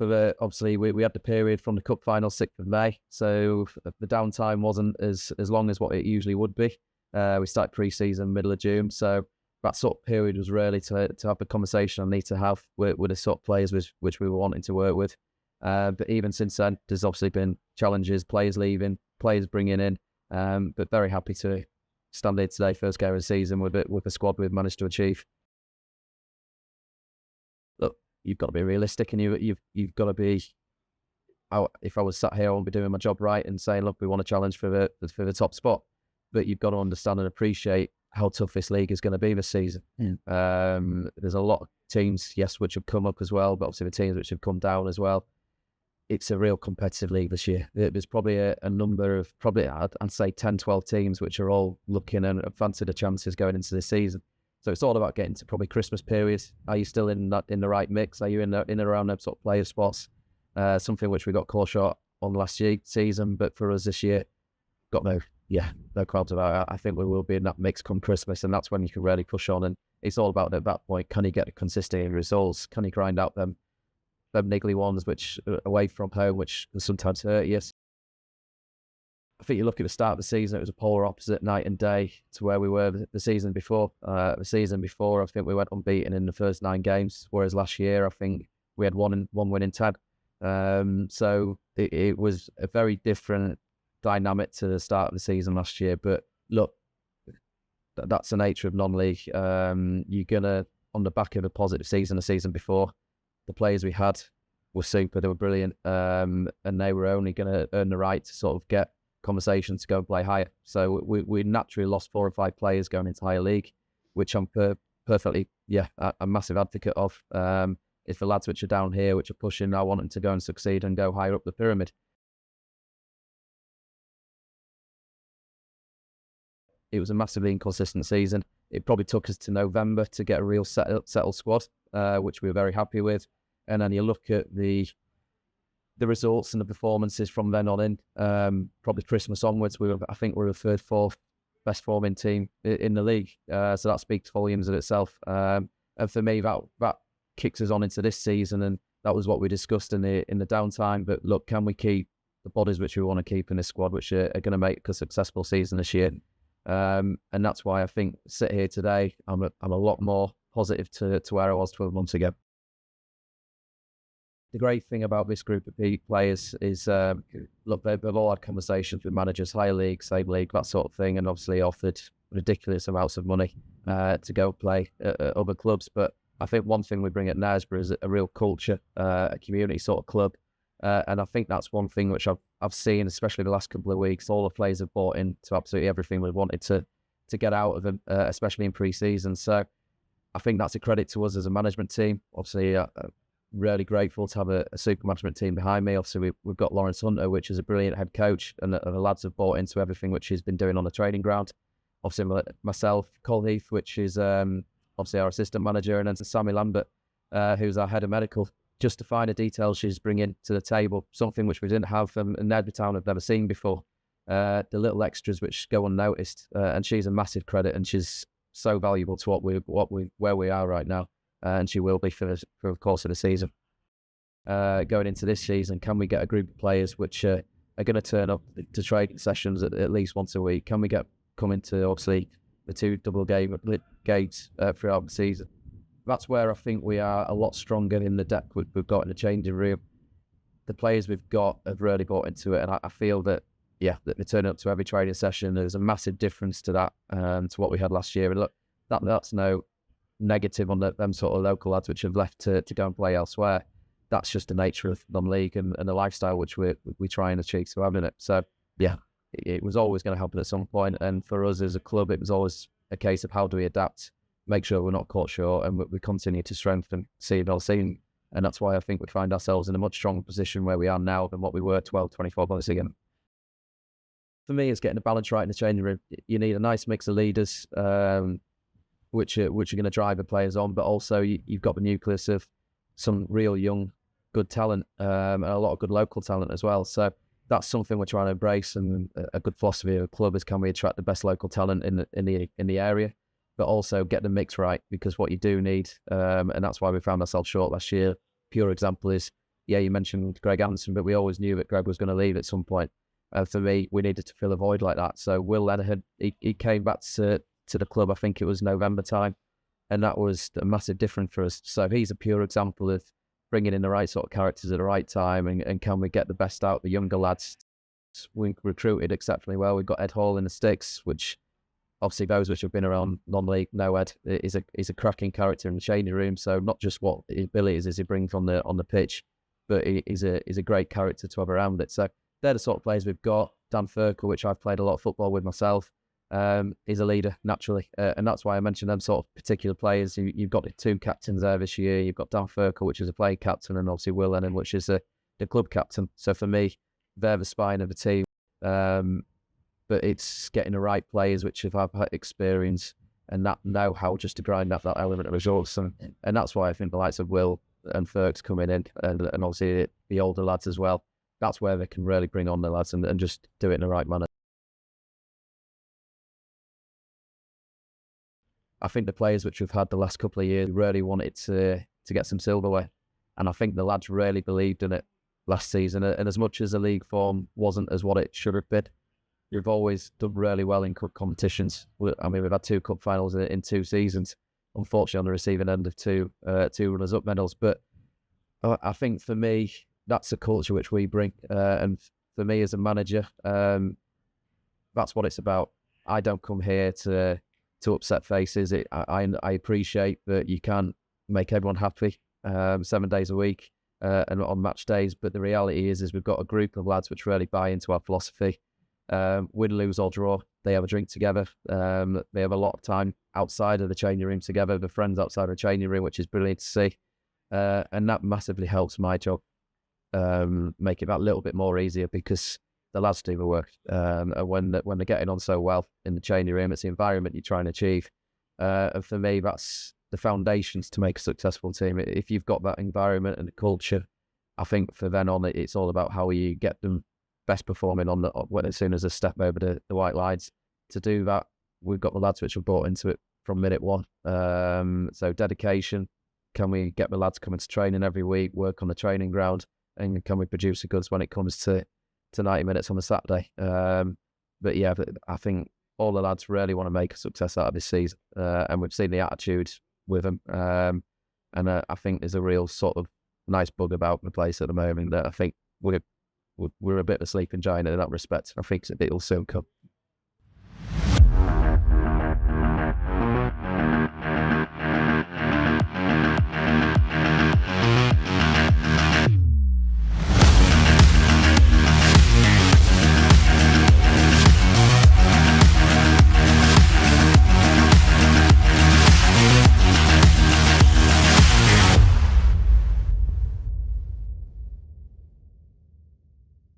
for the, obviously we had the period from the cup final 6th of May, so the downtime wasn't as long as what it usually would be. We started pre-season middle of June, so that sort of period was really to have the conversation I need to have with the sort of players which we were wanting to work with. But even since then, there's obviously been challenges, players leaving, players bringing in, but very happy to stand here today, first game of the season, with the squad we've managed to achieve. Look, you've got to be realistic, and you've got to be. If I was sat here, I wouldn't be doing my job right and saying, look, we want to challenge for the top spot. But you've got to understand and appreciate how tough this league is going to be this season. There's a lot of teams, yes, which have come up as well, but obviously the teams which have come down as well. It's a real competitive league this year. There's probably a number of, I'd say 10, 12 teams which are all looking and fancy the chances going into this season. So it's all about getting to probably Christmas period. Are you still in the right mix? Are you in and around them sort of player spots? Something which we got caught short on last season, but for us this year, got no crowds about it. I think we will be in that mix come Christmas, and that's when you can really push on. And it's all about at that point, can you get consistent results? Can you grind out them niggly ones which away from home, which can sometimes hurt you? I think you look at the start of the season, it was a polar opposite night and day to where we were the season before. The season before, I think we went unbeaten in the first 9 games, whereas last year, I think we had one win in 10. So it was a very different dynamic to the start of the season last year. But look, that's the nature of non-league. You're going to, on the back of a positive season the season before, the players we had were super, they were brilliant, and they were only going to earn the right to sort of get conversation to go and play higher. So we naturally lost 4 or 5 players going into higher league, which I'm perfectly, a massive advocate of. It's the lads which are down here, which are pushing, I want them to go and succeed and go higher up the pyramid. It was a massively inconsistent season. It probably took us to November to get a real settled squad, which we were very happy with. And then you look at the results and the performances from then on in, probably Christmas onwards, I think we're the 3rd, 4th best forming team in the league. So that speaks volumes of itself. And for me, that kicks us on into this season, and that was what we discussed in the downtime. But look, can we keep the bodies which we want to keep in this squad, which are going to make a successful season this year? And that's why I think sit here today, I'm a lot more positive to where I was 12 months ago. The great thing about this group of players is, look, they've all had conversations with managers, higher league, same league, that sort of thing, and obviously offered ridiculous amounts of money to go play at other clubs. But I think one thing we bring at Knaresborough is a real culture, a community sort of club. And I think that's one thing which I've seen, especially the last couple of weeks. All the players have bought into absolutely everything we wanted to get out of them, especially in pre-season. So I think that's a credit to us as a management team. Obviously, really grateful to have a super management team behind me. Obviously, we've got Lawrence Hunter, which is a brilliant head coach, and the lads have bought into everything which he's been doing on the training ground. Obviously, myself, Cole Heath, which is obviously our assistant manager, and then Sammy Lambert, who's our head of medical. Just the finer details she's bringing to the table, something which we didn't have, and Knaresborough Town have never seen before. The little extras which go unnoticed, and she's a massive credit, and she's so valuable to where we are right now, and she will be for the course of the season. Going into this season, can we get a group of players which are going to turn up to training sessions at least once a week? Can we come into obviously the 2 double gates throughout the season? That's where I think we are a lot stronger in the depth we've got in the changing room. The players we've got have really bought into it, and I feel that they're turning up to every training session. There's a massive difference to that, to what we had last year. And look, that's no negative on them sort of local lads which have left to go and play elsewhere. That's just the nature of non-league and the lifestyle which we try and achieve to having it. So it was always going to happen at some point, and for us as a club, it was always a case of how do we adapt, make sure we're not caught short, and we continue to strengthen season. And that's why I think we find ourselves in a much stronger position where we are now than what we were 12, 24 months ago. For me, it's getting the balance right in the changing room. You need a nice mix of leaders, which are going to drive the players on, but also you've got the nucleus of some real young, good talent, and a lot of good local talent as well. So that's something we're trying to embrace, and a good philosophy of a club is, can we attract the best local talent in the area, but also get the mix right, because what you do need, and that's why we found ourselves short last year. Pure example is yeah, you mentioned Greg Anderson, but we always knew that Greg was going to leave at some point. For me, we needed to fill a void like that. So Will Leonard, he came back to the club, I think it was November time, and that was a massive difference for us. So he's a pure example of bringing in the right sort of characters at the right time, and can we get the best out of the younger lads? We recruited exceptionally well. We've got Ed Hall in the sticks, which obviously those which have been around non-league know Ed is a cracking character in the changing room. So not just what his abilities is he brings on the pitch, but he's a great character to have around it. So they're the sort of players we've got. Dan Furkel, which I've played a lot of football with myself, is a leader naturally, and that's why I mentioned them sort of particular players. You've got the two captains there this year. You've got Dan Furkel, which is a playing captain, and obviously Will Lennon, which is the club captain. So for me, they're the spine of the team. But it's getting the right players which have had experience and that know how just to grind up that element of results, and that's why I think the likes of Will and Fergs coming in, and obviously the older lads as well. That's where they can really bring on the lads and just do it in the right manner. I think the players which we've had the last couple of years really wanted to get some silverware, and I think the lads really believed in it last season. And as much as the league form wasn't as what it should have been, we've always done really well in cup competitions. I mean, we've had 2 cup finals in 2 seasons, unfortunately on the receiving end of two runners-up medals. But I think for me, that's the culture which we bring. And for me as a manager, that's what it's about. I don't come here to upset faces. I appreciate that you can't make everyone happy 7 days a week and on match days. But the reality is we've got a group of lads which really buy into our philosophy. Win, lose or draw, they have a drink together. They have a lot of time outside of the changing room together, the friends outside of the changing room, which is brilliant to see. And that massively helps my job, make it that little bit more easier, because the lads do the work. And when they're getting on so well in the changing room, it's the environment you try and achieve. And for me, that's the foundations to make a successful team. If you've got that environment and the culture, I think for then on, it's all about how you get them best performing as soon as they step over the white lines. To do that, we've got the lads which have bought into it from minute one. So dedication. Can we get the lads coming to training every week, work on the training ground, and can we produce the goods when it comes to 90 minutes on a Saturday? But yeah, I think all the lads really want to make a success out of this season, and we've seen the attitude with them. And I think there's a real sort of nice bug about the place at the moment that I think we're a bit of a sleeping giant in that respect. I think it'll soon come.